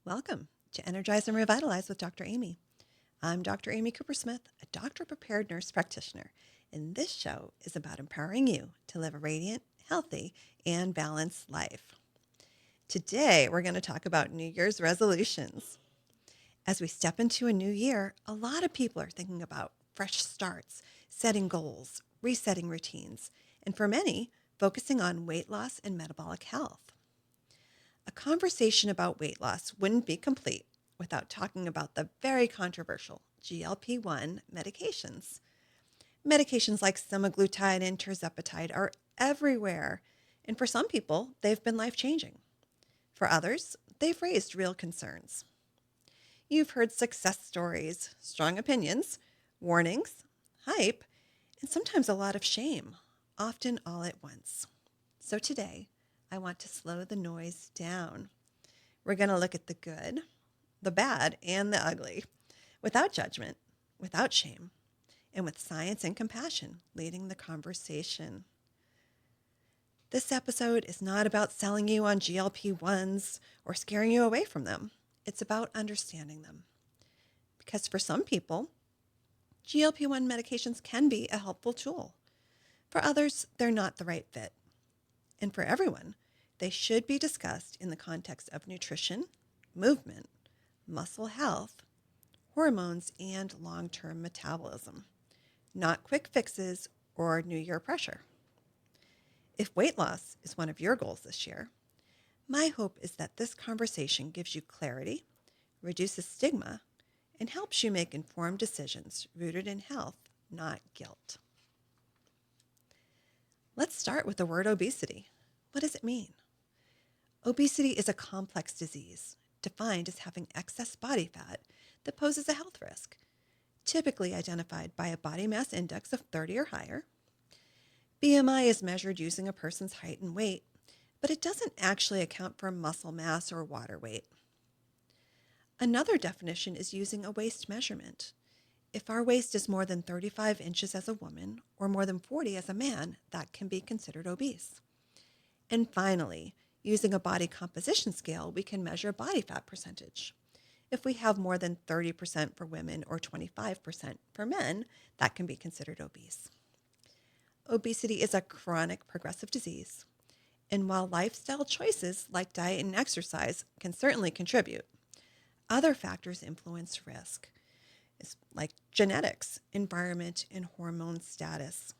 Welcome to Energize and Revitalize with Dr. Amy. I'm Dr. Amy Cooper-Smith, a doctor-prepared nurse practitioner, and this show is about empowering you to live a radiant, healthy, and balanced life. Today, we're going to talk about New Year's resolutions. As we step into a new year, a lot of people are thinking about fresh starts, setting goals, resetting routines, and for many, focusing on weight loss and metabolic health. A conversation about weight loss wouldn't be complete without talking about the very controversial GLP-1 medications. Medications like semaglutide and tirzepatide are everywhere, and for some people, they've been life-changing. For others, they've raised real concerns. You've heard success stories, strong opinions, warnings, hype, and sometimes a lot of shame, often all at once. So today, I want to slow the noise down. We're going to look at the good, the bad, and the ugly, without judgment, without shame, and with science and compassion leading the conversation. This episode is not about selling you on GLP-1s or scaring you away from them. It's about understanding them. Because for some people, GLP-1 medications can be a helpful tool. For others, they're not the right fit. And for everyone, they should be discussed in the context of nutrition, movement, muscle health, hormones, and long-term metabolism, not quick fixes or New Year pressure. If weight loss is one of your goals this year, my hope is that this conversation gives you clarity, reduces stigma, and helps you make informed decisions rooted in health, not guilt. Let's start with the word obesity. What does it mean? Obesity is a complex disease defined as having excess body fat that poses a health risk, typically identified by a body mass index of 30 or higher. BMI is measured using a person's height and weight, but it doesn't actually account for muscle mass or water weight. Another definition is using a waist measurement. If our waist is more than 35 inches as a woman or more than 40 as a man, that can be considered obese. And finally, using a body composition scale, we can measure body fat percentage. If we have more than 30% for women or 25% for men, that can be considered obese. Obesity is a chronic progressive disease. And while lifestyle choices like diet and exercise can certainly contribute, other factors influence risk, like genetics, environment, and hormone status.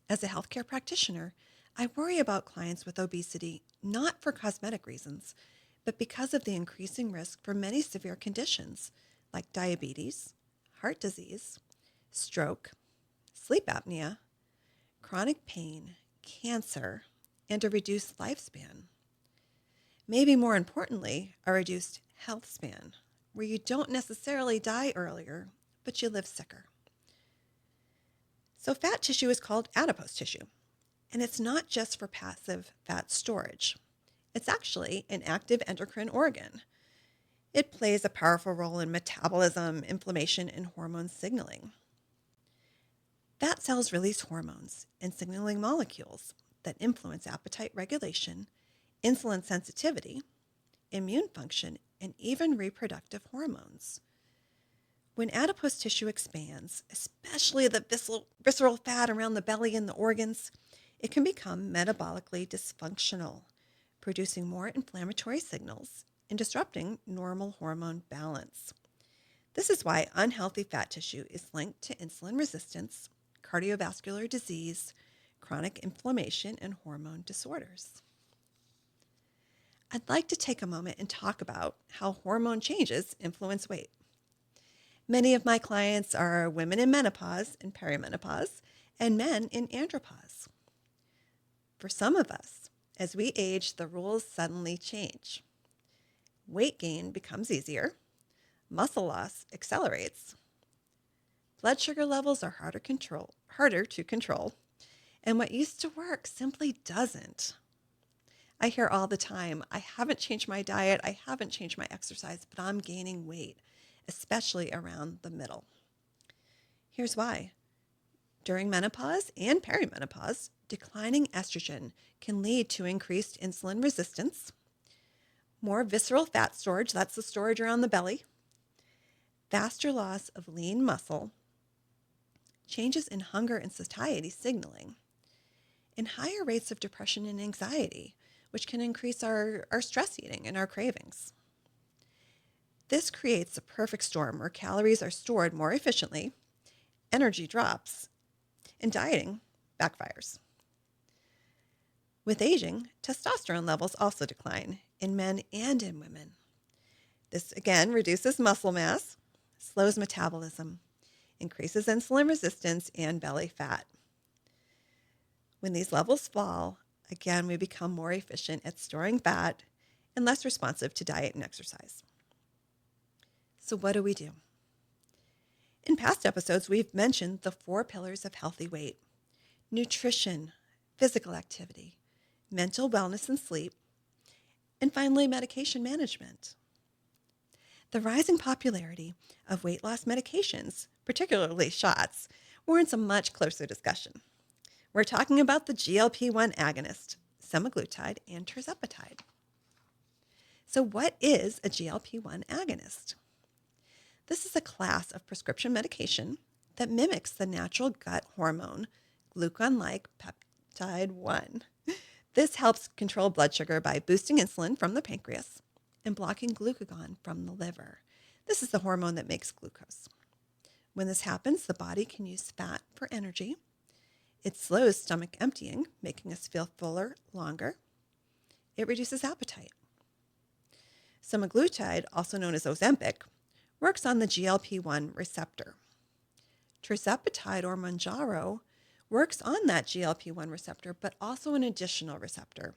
As a healthcare practitioner, I worry about clients with obesity not for cosmetic reasons, but because of the increasing risk for many severe conditions like diabetes, heart disease, stroke, sleep apnea, chronic pain, cancer, and a reduced lifespan. Maybe more importantly, a reduced health span, where you don't necessarily die earlier, but you live sicker. So fat tissue is called adipose tissue, and it's not just for passive fat storage. It's actually an active endocrine organ. It plays a powerful role in metabolism, inflammation, and hormone signaling. Fat cells release hormones and signaling molecules that influence appetite regulation, insulin sensitivity, immune function, and even reproductive hormones. When adipose tissue expands, especially the visceral fat around the belly and the organs, it can become metabolically dysfunctional, producing more inflammatory signals and disrupting normal hormone balance. This is why unhealthy fat tissue is linked to insulin resistance, cardiovascular disease, chronic inflammation, and hormone disorders. I'd like to take a moment and talk about how hormone changes influence weight. Many of my clients are women in menopause and perimenopause, and men in andropause. For some of us, as we age, the rules suddenly change. Weight gain becomes easier, muscle loss accelerates, blood sugar levels are harder to control, and what used to work simply doesn't. I hear all the time, I haven't changed my diet, I haven't changed my exercise, but I'm gaining weight, especially around the middle. Here's why. During menopause and perimenopause, declining estrogen can lead to increased insulin resistance, more visceral fat storage, that's the storage around the belly, faster loss of lean muscle, changes in hunger and satiety signaling, and higher rates of depression and anxiety, which can increase our stress eating and our cravings. This creates a perfect storm where calories are stored more efficiently, energy drops, and dieting backfires. With aging, testosterone levels also decline in men and in women. This again reduces muscle mass, slows metabolism, increases insulin resistance and belly fat. When these levels fall, again, we become more efficient at storing fat and less responsive to diet and exercise. So what do we do? In past episodes, we've mentioned the 4 pillars of healthy weight: nutrition, physical activity, mental wellness and sleep, and finally, medication management. The rising popularity of weight loss medications, particularly shots, warrants a much closer discussion. We're talking about the GLP-1 agonist, semaglutide and tirzepatide. So what is a GLP-1 agonist? This is a class of prescription medication that mimics the natural gut hormone, glucagon-like peptide 1. This helps control blood sugar by boosting insulin from the pancreas and blocking glucagon from the liver. This is the hormone that makes glucose. When this happens, the body can use fat for energy. It slows stomach emptying, making us feel fuller longer. It reduces appetite. Semaglutide, also known as Ozempic, works on the GLP-1 receptor. Tirzepatide or Mounjaro works on that GLP-1 receptor, but also an additional receptor.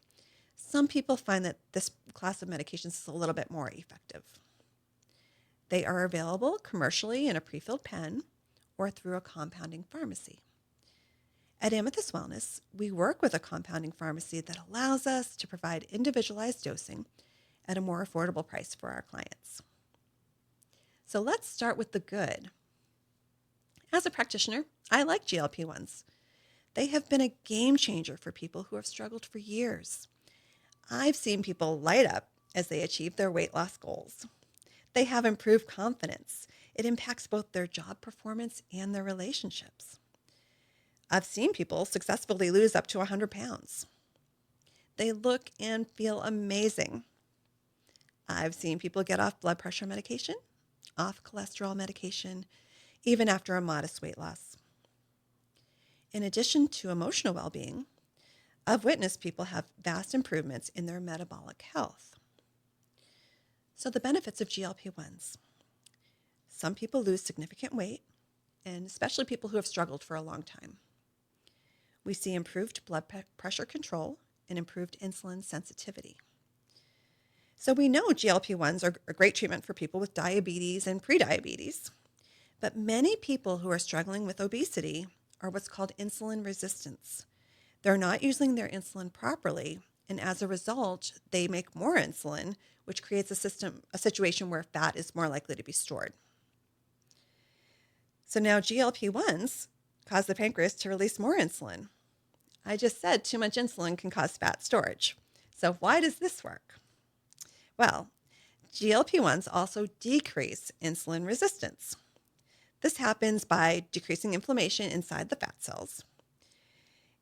Some people find that this class of medications is a little bit more effective. They are available commercially in a pre-filled pen or through a compounding pharmacy. At Amethyst Wellness, we work with a compounding pharmacy that allows us to provide individualized dosing at a more affordable price for our clients. So let's start with the good. As a practitioner, I like GLP-1s. They have been a game changer for people who have struggled for years. I've seen people light up as they achieve their weight loss goals. They have improved confidence. It impacts both their job performance and their relationships. I've seen people successfully lose up to 100 pounds. They look and feel amazing. I've seen people get off blood pressure medication, off cholesterol medication, even after a modest weight loss. In addition to emotional well-being, I've witnessed people have vast improvements in their metabolic health. So the benefits of GLP-1s. Some people lose significant weight, and especially people who have struggled for a long time. We see improved blood pressure control and improved insulin sensitivity. So we know GLP-1s are a great treatment for people with diabetes and prediabetes, but many people who are struggling with obesity are what's called insulin resistance. They're not using their insulin properly, and as a result, they make more insulin, which creates a situation where fat is more likely to be stored. So now GLP-1s cause the pancreas to release more insulin. I just said too much insulin can cause fat storage. So why does this work? Well, GLP-1s also decrease insulin resistance. This happens by decreasing inflammation inside the fat cells.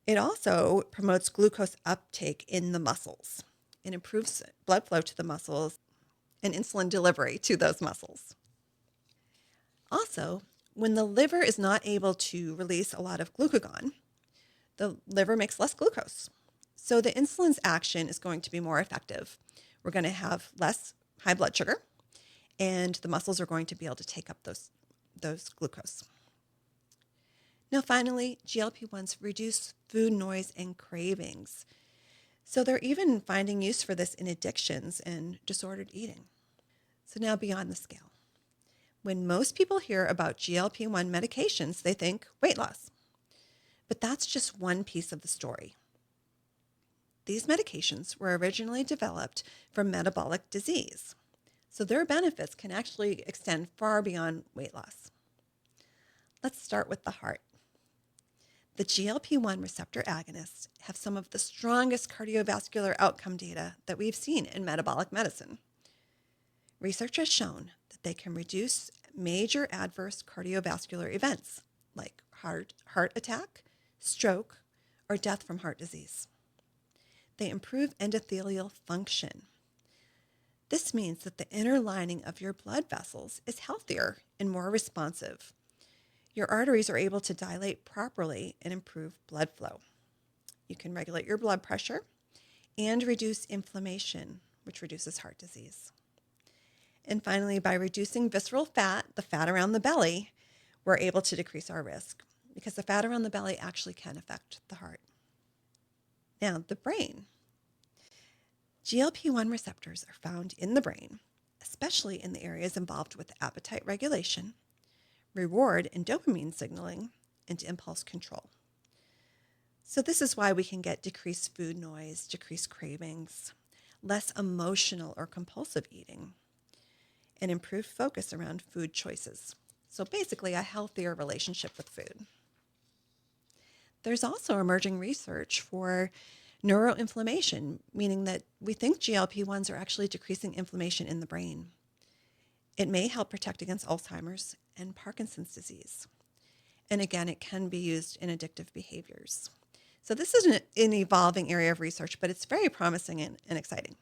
It also promotes glucose uptake in the muscles. It improves blood flow to the muscles and insulin delivery to those muscles. Also, when the liver is not able to release a lot of glucagon, the liver makes less glucose. So the insulin's action is going to be more effective. We're going to have less high blood sugar, and the muscles are going to be able to take up those glucose. Now, finally, GLP-1s reduce food noise and cravings. So they're even finding use for this in addictions and disordered eating. So now beyond the scale. When most people hear about GLP-1 medications, they think weight loss. But that's just one piece of the story. These medications were originally developed for metabolic disease, so their benefits can actually extend far beyond weight loss. Let's start with the heart. The GLP-1 receptor agonists have some of the strongest cardiovascular outcome data that we've seen in metabolic medicine. Research has shown that they can reduce major adverse cardiovascular events like heart attack, stroke, or death from heart disease. They improve endothelial function. This means that the inner lining of your blood vessels is healthier and more responsive. Your arteries are able to dilate properly and improve blood flow. You can regulate your blood pressure and reduce inflammation, which reduces heart disease. And finally, by reducing visceral fat, the fat around the belly, we're able to decrease our risk because the fat around the belly actually can affect the heart. Now, the brain. GLP-1 receptors are found in the brain, especially in the areas involved with appetite regulation, reward and dopamine signaling, and impulse control. So this is why we can get decreased food noise, decreased cravings, less emotional or compulsive eating, and improved focus around food choices. So basically a healthier relationship with food. There's also emerging research for neuroinflammation, meaning that we think GLP-1s are actually decreasing inflammation in the brain. It may help protect against Alzheimer's and Parkinson's disease. And again, it can be used in addictive behaviors. So this is an evolving area of research, but it's very promising and exciting.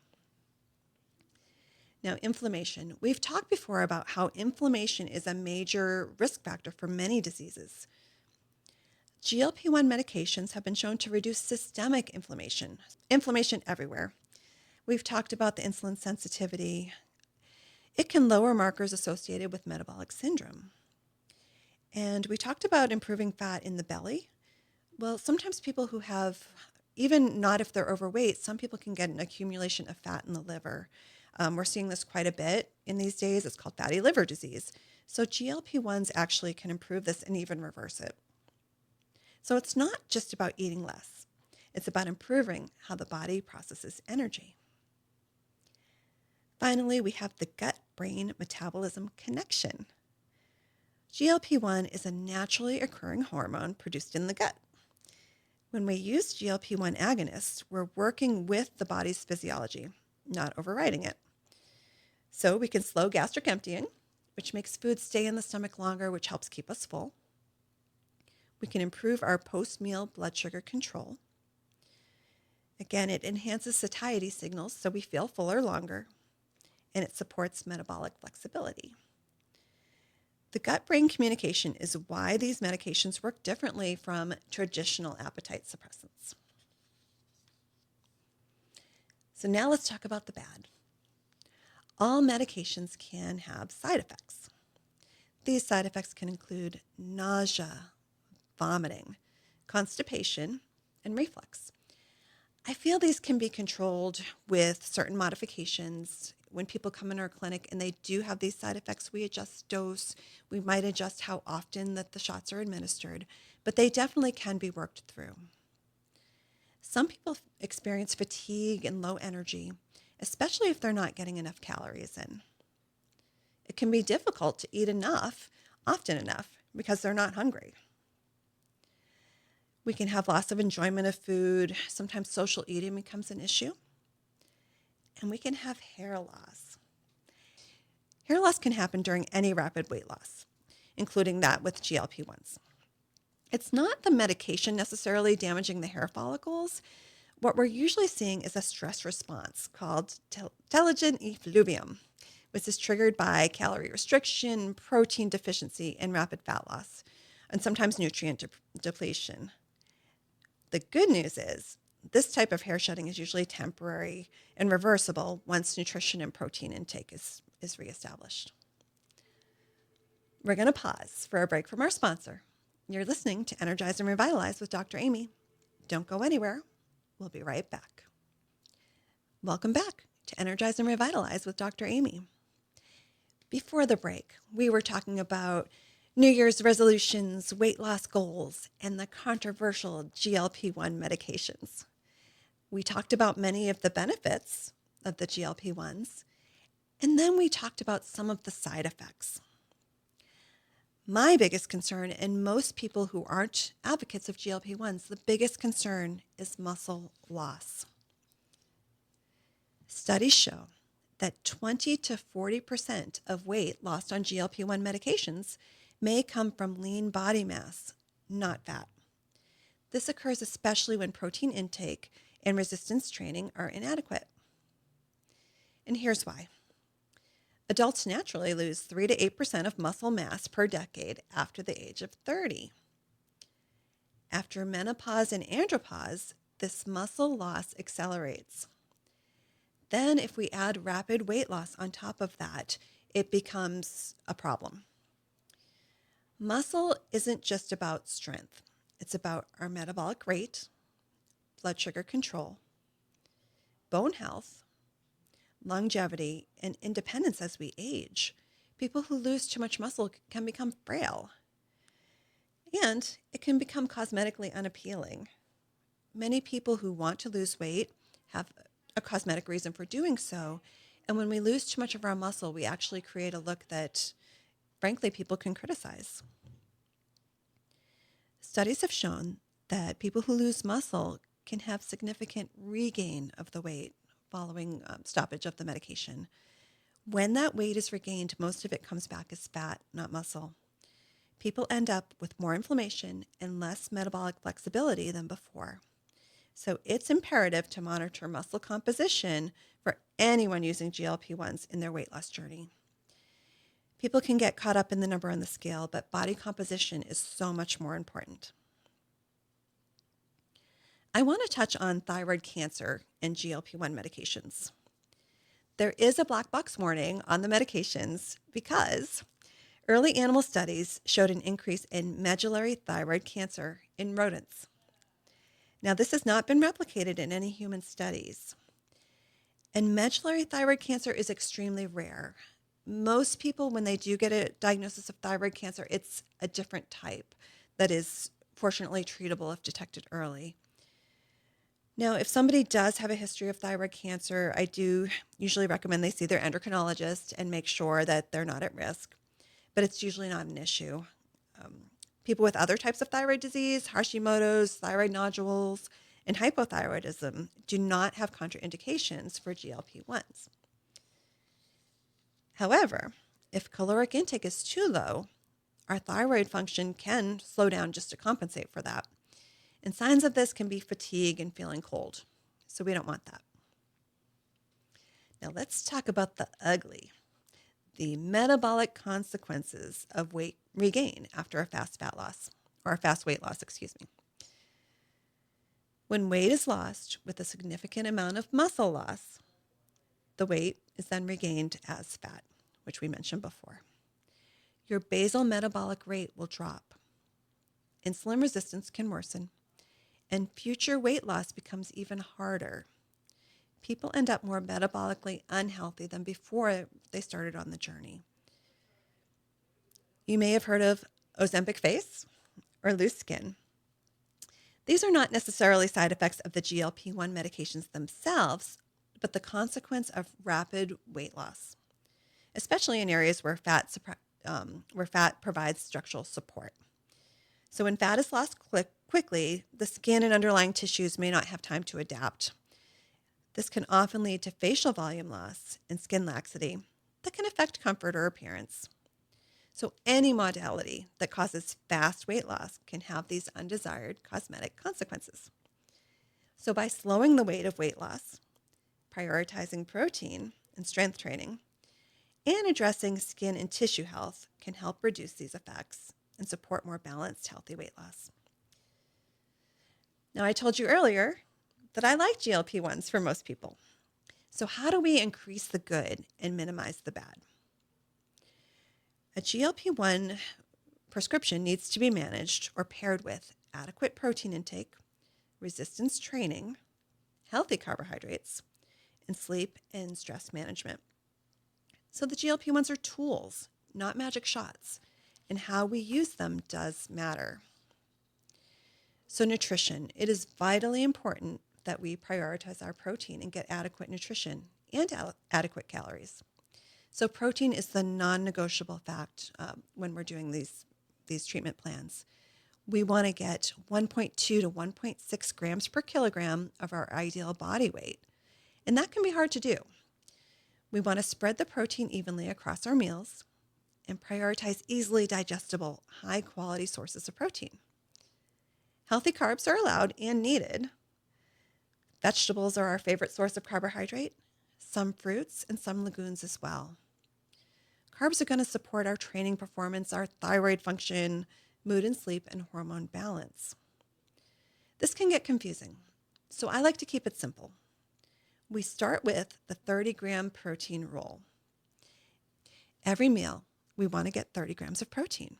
Now, inflammation. We've talked before about how inflammation is a major risk factor for many diseases. GLP-1 medications have been shown to reduce systemic inflammation everywhere. We've talked about the insulin sensitivity. It can lower markers associated with metabolic syndrome. And we talked about improving fat in the belly. Well, sometimes people who have, even not if they're overweight, some people can get an accumulation of fat in the liver. We're seeing this quite a bit in these days. It's called fatty liver disease. So GLP-1s actually can improve this and even reverse it. So it's not just about eating less. It's about improving how the body processes energy. Finally, we have the gut-brain metabolism connection. GLP-1 is a naturally occurring hormone produced in the gut. When we use GLP-1 agonists, we're working with the body's physiology, not overriding it. So we can slow gastric emptying, which makes food stay in the stomach longer, which helps keep us full. We can improve our post-meal blood sugar control. Again, it enhances satiety signals so we feel fuller longer, and it supports metabolic flexibility. The gut-brain communication is why these medications work differently from traditional appetite suppressants. So now let's talk about the bad. All medications can have side effects. These side effects can include nausea, vomiting, constipation, and reflux. I feel these can be controlled with certain modifications. When people come in our clinic and they do have these side effects, we adjust dose. We might adjust how often that the shots are administered, but they definitely can be worked through. Some people experience fatigue and low energy, especially if they're not getting enough calories in. It can be difficult to eat enough, often enough, because they're not hungry. We can have loss of enjoyment of food. Sometimes social eating becomes an issue. And we can have hair loss. Hair loss can happen during any rapid weight loss, including that with GLP-1s. It's not the medication necessarily damaging the hair follicles. What we're usually seeing is a stress response called telogen effluvium, which is triggered by calorie restriction, protein deficiency, and rapid fat loss, and sometimes nutrient depletion. The good news is this type of hair shedding is usually temporary and reversible once nutrition and protein intake is reestablished. We're going to pause for a break from our sponsor. You're listening to Energize and Revitalize with Dr. Amy. Don't go anywhere. We'll be right back. Welcome back to Energize and Revitalize with Dr. Amy. Before the break, we were talking about New Year's resolutions, weight loss goals, and the controversial GLP-1 medications. We talked about many of the benefits of the GLP-1s, and then we talked about some of the side effects. My biggest concern, and most people who aren't advocates of GLP-1s, the biggest concern is muscle loss. Studies show that 20 to 40% of weight lost on GLP-1 medications may come from lean body mass, not fat. This occurs especially when protein intake and resistance training are inadequate. And here's why. Adults naturally lose 3 to 8% of muscle mass per decade after the age of 30. After menopause and andropause, this muscle loss accelerates. Then if we add rapid weight loss on top of that, it becomes a problem. Muscle isn't just about strength. It's about our metabolic rate, blood sugar control, bone health, longevity, and independence as we age. People who lose too much muscle can become frail, and it can become cosmetically unappealing. Many people who want to lose weight have a cosmetic reason for doing so, and when we lose too much of our muscle, we actually create a look that, frankly, people can criticize. Studies have shown that people who lose muscle can have significant regain of the weight following stoppage of the medication. When that weight is regained, most of it comes back as fat, not muscle. People end up with more inflammation and less metabolic flexibility than before. So it's imperative to monitor muscle composition for anyone using GLP-1s in their weight loss journey. People can get caught up in the number on the scale, but body composition is so much more important. I want to touch on thyroid cancer and GLP-1 medications. There is a black box warning on the medications because early animal studies showed an increase in medullary thyroid cancer in rodents. Now, this has not been replicated in any human studies. And medullary thyroid cancer is extremely rare. Most people, when they do get a diagnosis of thyroid cancer, it's a different type that is fortunately treatable if detected early. Now, if somebody does have a history of thyroid cancer, I do usually recommend they see their endocrinologist and make sure that they're not at risk, but it's usually not an issue. People with other types of thyroid disease, Hashimoto's, thyroid nodules, and hypothyroidism do not have contraindications for GLP-1s. However, if caloric intake is too low, our thyroid function can slow down just to compensate for that. And signs of this can be fatigue and feeling cold. So we don't want that. Now let's talk about the ugly, the metabolic consequences of weight regain after a fast fat loss, or a fast weight loss, When weight is lost with a significant amount of muscle loss, the weight is then regained as fat, which we mentioned before. Your basal metabolic rate will drop. Insulin resistance can worsen, and future weight loss becomes even harder. People end up more metabolically unhealthy than before they started on the journey. You may have heard of Ozempic face or loose skin. These are not necessarily side effects of the GLP-1 medications themselves, but the consequence of rapid weight loss, especially in areas where fat provides structural support. So when fat is lost quickly, the skin and underlying tissues may not have time to adapt. This can often lead to facial volume loss and skin laxity that can affect comfort or appearance. So any modality that causes fast weight loss can have these undesired cosmetic consequences. So by slowing the rate of weight loss, prioritizing protein and strength training, and addressing skin and tissue health can help reduce these effects and support more balanced, healthy weight loss. Now, I told you earlier that I like GLP-1s for most people. So how do we increase the good and minimize the bad? A GLP-1 prescription needs to be managed or paired with adequate protein intake, resistance training, healthy carbohydrates, and sleep and stress management. So the GLP-1s are tools, not magic shots, and how we use them does matter. So nutrition, it is vitally important that we prioritize our protein and get adequate nutrition and adequate calories. So protein is the non-negotiable fact when we're doing these these treatment plans. We want to get 1.2 to 1.6 grams per kilogram of our ideal body weight. And that can be hard to do. We want to spread the protein evenly across our meals and prioritize easily digestible, high-quality sources of protein. Healthy carbs are allowed and needed. Vegetables are our favorite source of carbohydrate, some fruits, and some legumes as well. Carbs are going to support our training performance, our thyroid function, mood and sleep, and hormone balance. This can get confusing, so I like to keep it simple. We start with the 30-gram protein rule. Every meal, we want to get 30 grams of protein.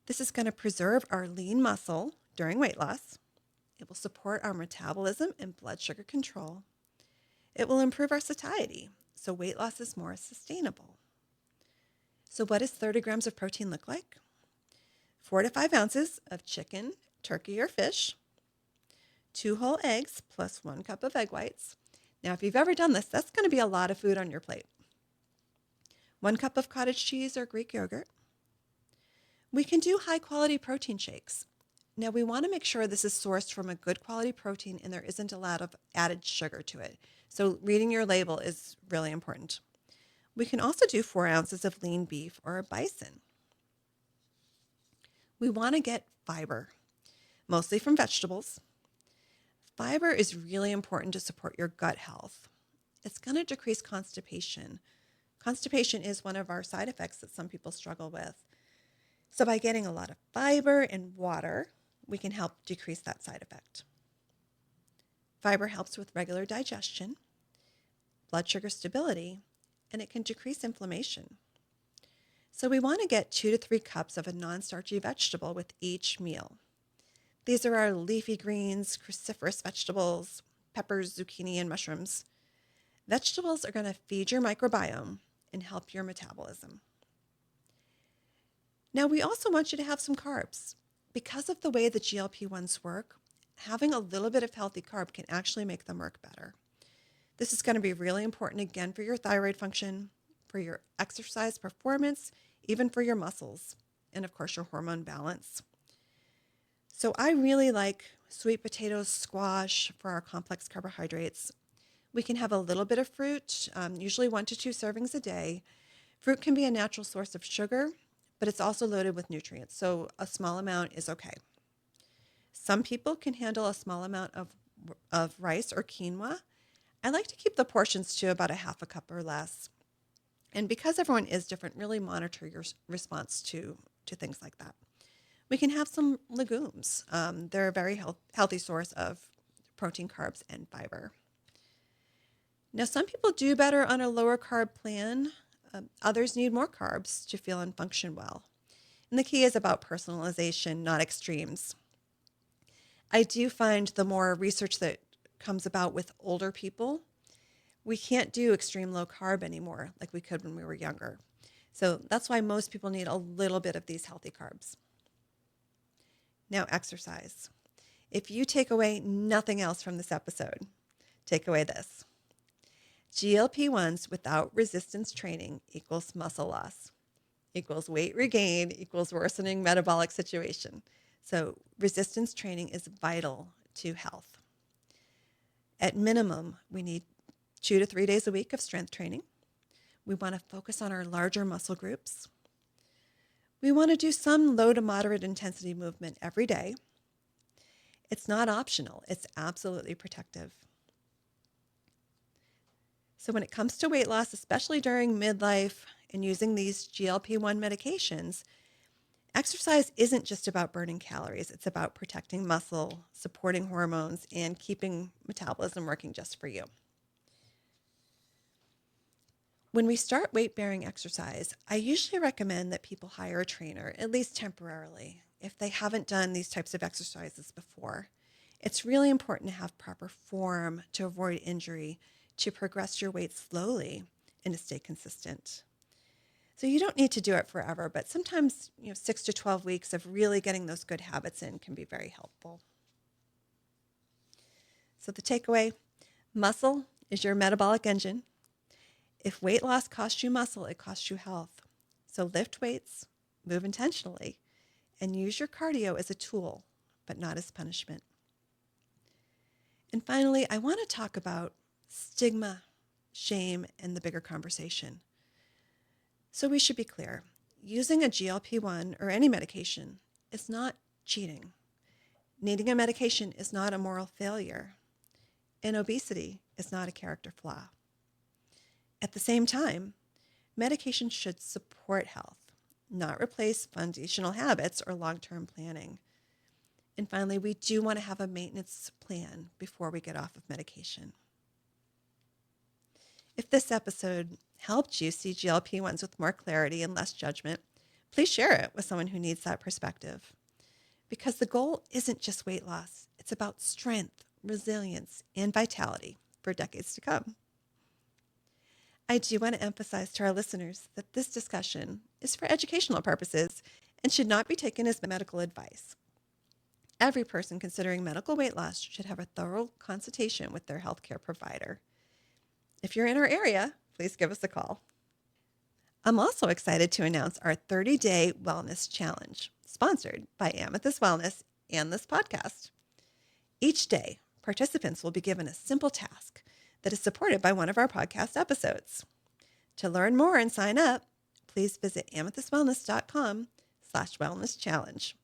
This is going to preserve our lean muscle during weight loss. It will support our metabolism and blood sugar control. It will improve our satiety, so weight loss is more sustainable. So what does 30 grams of protein look like? 4 to 5 ounces of chicken, turkey, or fish, 2 whole eggs plus 1 cup of egg whites. Now, if you've ever done this, that's going to be a lot of food on your plate. 1 cup of cottage cheese or Greek yogurt. We can do high-quality protein shakes. Now, we want to make sure this is sourced from a good quality protein and there isn't a lot of added sugar to it. So reading your label is really important. We can also do 4 ounces of lean beef or a bison. We want to get fiber, mostly from vegetables. Fiber is really important to support your gut health. It's going to decrease constipation. Constipation is one of our side effects that some people struggle with. So by getting a lot of fiber and water, we can help decrease that side effect. Fiber helps with regular digestion, blood sugar stability, and it can decrease inflammation. So we want to get 2 to 3 cups of a non-starchy vegetable with each meal. These are our leafy greens, cruciferous vegetables, peppers, zucchini, and mushrooms. Vegetables are going to feed your microbiome and help your metabolism. Now, we also want you to have some carbs. Because of the way the GLP-1s work, having a little bit of healthy carb can actually make them work better. This is going to be really important, again, for your thyroid function, for your exercise performance, even for your muscles, and of course, your hormone balance. So I really like sweet potatoes, squash for our complex carbohydrates. We can have a little bit of fruit, usually 1 to 2 servings a day. Fruit can be a natural source of sugar, but it's also loaded with nutrients, so a small amount is okay. Some people can handle a small amount of rice or quinoa. I like to keep the portions to about a half a cup or less. And because everyone is different, really monitor your response to things like that. We can have some legumes. They're a very healthy source of protein, carbs, and fiber. Now, some people do better on a lower carb plan. Others need more carbs to feel and function well. And the key is about personalization, not extremes. I do find the more research that comes about with older people, we can't do extreme low carb anymore like we could when we were younger. So that's why most people need a little bit of these healthy carbs. Now, exercise. If you take away nothing else from this episode, take away this. GLP-1s without resistance training equals muscle loss, equals weight regain, equals worsening metabolic situation. So resistance training is vital to health. At minimum, we need 2 to 3 days a week of strength training. We want to focus on our larger muscle groups. We want to do some low to moderate intensity movement every day. It's not optional. It's absolutely protective. So when it comes to weight loss, especially during midlife and using these GLP-1 medications, exercise isn't just about burning calories. It's about protecting muscle, supporting hormones, and keeping metabolism working just for you. When we start weight-bearing exercise, I usually recommend that people hire a trainer, at least temporarily, if they haven't done these types of exercises before. It's really important to have proper form to avoid injury, to progress your weight slowly, and to stay consistent. So you don't need to do it forever, but sometimes 6 to 12 weeks of really getting those good habits in can be very helpful. So the takeaway, muscle is your metabolic engine. If weight loss costs you muscle, it costs you health. So lift weights, move intentionally, and use your cardio as a tool, but not as punishment. And finally, I want to talk about stigma, shame, and the bigger conversation. So we should be clear. Using a GLP-1 or any medication is not cheating. Needing a medication is not a moral failure. And obesity is not a character flaw. At the same time, medication should support health, not replace foundational habits or long-term planning. And finally, we do want to have a maintenance plan before we get off of medication. If this episode helped you see GLP-1s with more clarity and less judgment, please share it with someone who needs that perspective. Because the goal isn't just weight loss, it's about strength, resilience, and vitality for decades to come. I do want to emphasize to our listeners that this discussion is for educational purposes and should not be taken as medical advice. Every person considering medical weight loss should have a thorough consultation with their healthcare provider. If you're in our area, please give us a call. I'm also excited to announce our 30-day wellness challenge, sponsored by Amethyst Wellness and this podcast. Each day, participants will be given a simple task that is supported by one of our podcast episodes. To learn more and sign up, please visit amethystwellness.com/wellness-challenge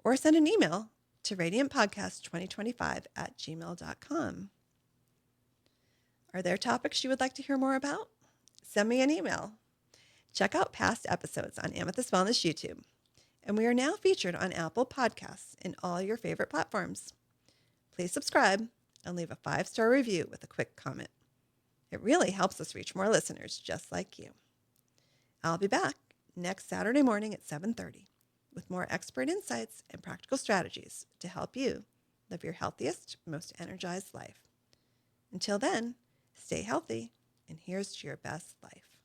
or send an email to radiantpodcast2025@gmail.com. Are there topics you would like to hear more about? Send me an email. Check out past episodes on Amethyst Wellness YouTube. And we are now featured on Apple Podcasts and all your favorite platforms. Please subscribe and leave a 5-star review with a quick comment. It really helps us reach more listeners just like you. I'll be back next Saturday morning at 7:30 with more expert insights and practical strategies to help you live your healthiest, most energized life. Until then, stay healthy, and here's to your best life.